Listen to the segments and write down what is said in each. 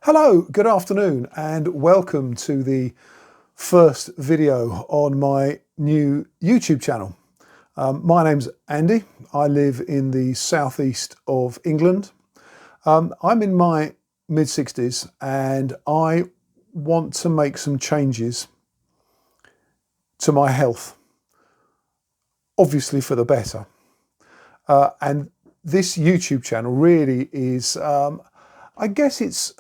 Hello, good afternoon, and welcome to the first video on my new YouTube channel. My name's Andy. I live in the southeast of England. I'm in my mid-60s and I want to make some changes to my health, obviously for the better. And this YouTube channel really is, I guess it's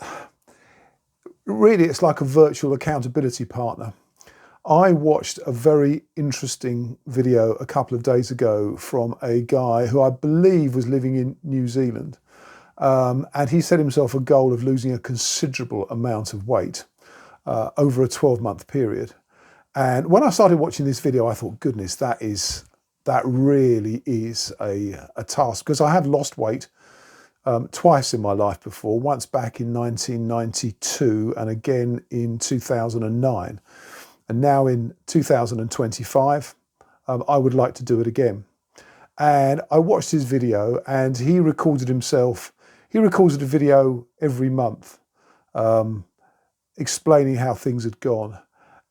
like a virtual accountability partner. I watched a very interesting video a couple of days ago from a guy who I believe was living in New Zealand. And he set himself a goal of losing a considerable amount of weight over a 12-month period. And when I started watching this video, I thought, goodness, that really is a task, because I have lost weight twice in my life before, once back in 1992 and again in 2009. And now in 2025, I would like to do it again. And I watched his video, and he recorded a video every month explaining how things had gone.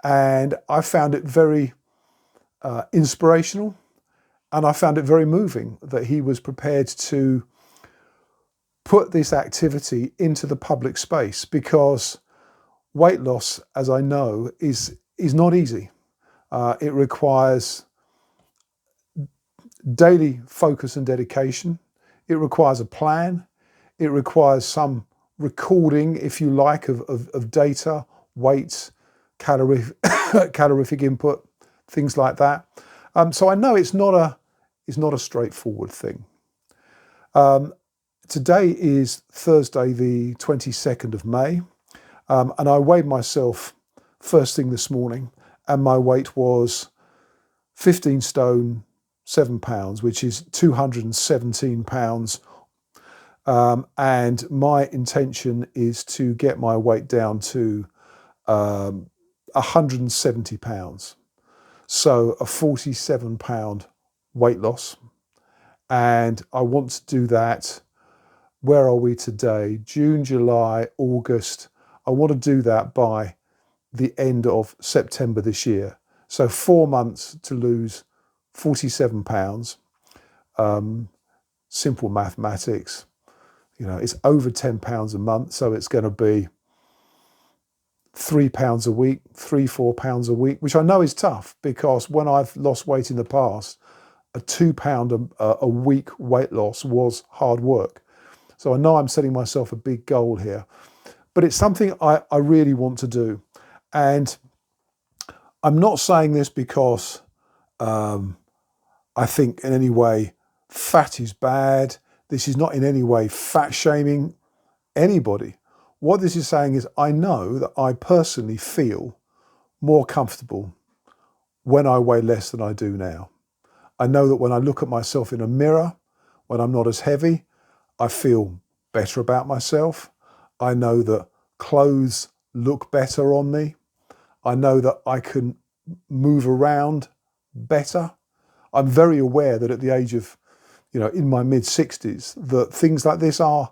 And I found it very inspirational, and I found it very moving that he was prepared to put this activity into the public space, because weight loss, as I know, is not easy. It requires daily focus and dedication. It requires a plan. It requires some recording, if you like, of data, weights, calorific input, things like that. So I know it's not a straightforward thing. Today is Thursday, the 22nd of May, and I weighed myself first thing this morning, and my weight was 15 stone, 7 pounds, which is 217 pounds. And my intention is to get my weight down to 170 pounds. So a 47-pound weight loss. And I want to do that. Where are we today? June, July, August. I want to do that by the end of September this year. So 4 months to lose 47 pounds. Simple mathematics. You know, it's over 10 pounds a month. So it's going to be 3 pounds a week, 4 pounds a week, which I know is tough, because when I've lost weight in the past, a 2 pound a week weight loss was hard work. So I know I'm setting myself a big goal here, but it's something I really want to do. And I'm not saying this because I think in any way fat is bad. This is not in any way fat shaming anybody. What this is saying is, I know that I personally feel more comfortable when I weigh less than I do now. I know that when I look at myself in a mirror, when I'm not as heavy, I feel better about myself. I know that clothes look better on me. I know that I can move around better. I'm very aware that at the age of, in my mid-60s, that things like this are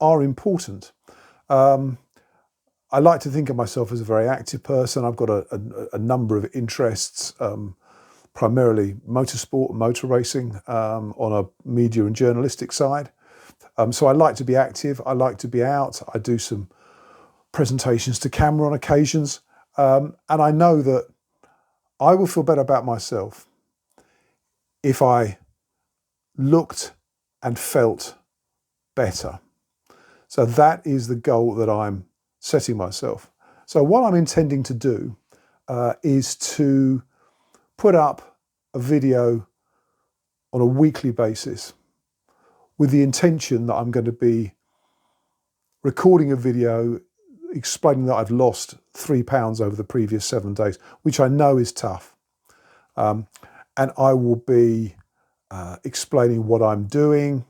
important. I like to think of myself as a very active person. I've got a number of interests, primarily motorsport and motor racing, on a media and journalistic side. So I like to be active. I like to be out. I do some presentations to camera on occasions. And I know that I will feel better about myself if I looked and felt better. So that is the goal that I'm setting myself. So what I'm intending to do is to put up a video on a weekly basis, with the intention that I'm going to be recording a video explaining that I've lost 3 pounds over the previous 7 days, which I know is tough. And I will be explaining what I'm doing,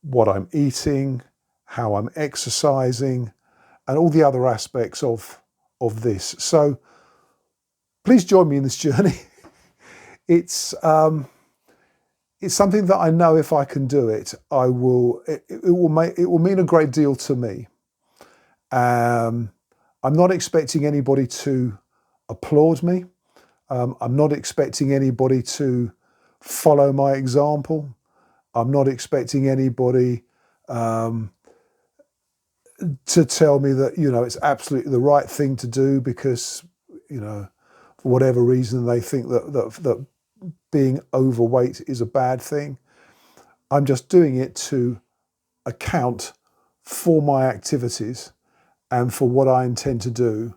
what I'm eating, how I'm exercising, and all the other aspects of this. So please join me in this journey. It's something that I know if I can do it, it will mean a great deal to me. I'm not expecting anybody to applaud me. I'm not expecting anybody to follow my example. I'm not expecting anybody to tell me that, it's absolutely the right thing to do because, for whatever reason they think that being overweight is a bad thing. I'm just doing it to account for my activities and for what I intend to do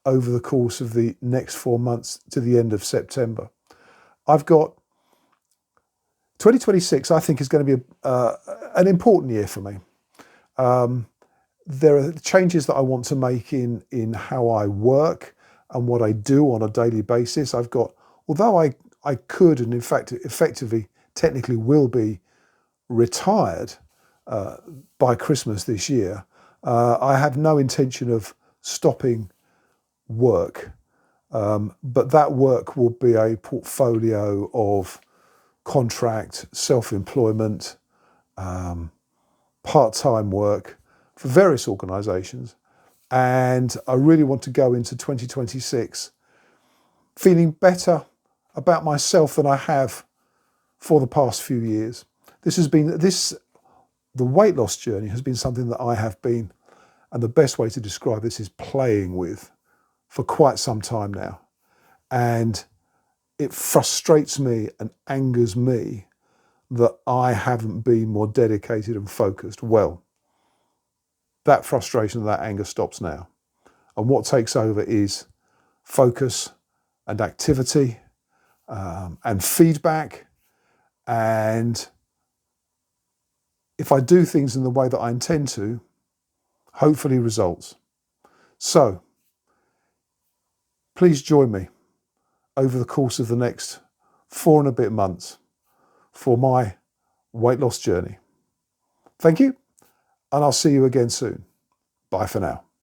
over the course of the next 4 months to the end of September. I've got 2026, I think, is going to be an important year for me. There are changes that I want to make in how I work and what I do on a daily basis. Although I could, and in fact effectively technically will be retired by Christmas this year, I have no intention of stopping work. But that work will be a portfolio of contract, self-employment, part-time work for various organisations. And I really want to go into 2026 feeling better about myself than I have for the past few years. The weight loss journey has been something that I have been, and the best way to describe this is playing with for quite some time now. And it frustrates me and angers me that I haven't been more dedicated and focused. Well, that frustration and that anger stops now. And what takes over is focus and activity and feedback. And if I do things in the way that I intend to, hopefully results. So please join me over the course of the next 4 and a bit months for my weight loss journey. Thank you, and I'll see you again soon. Bye for now.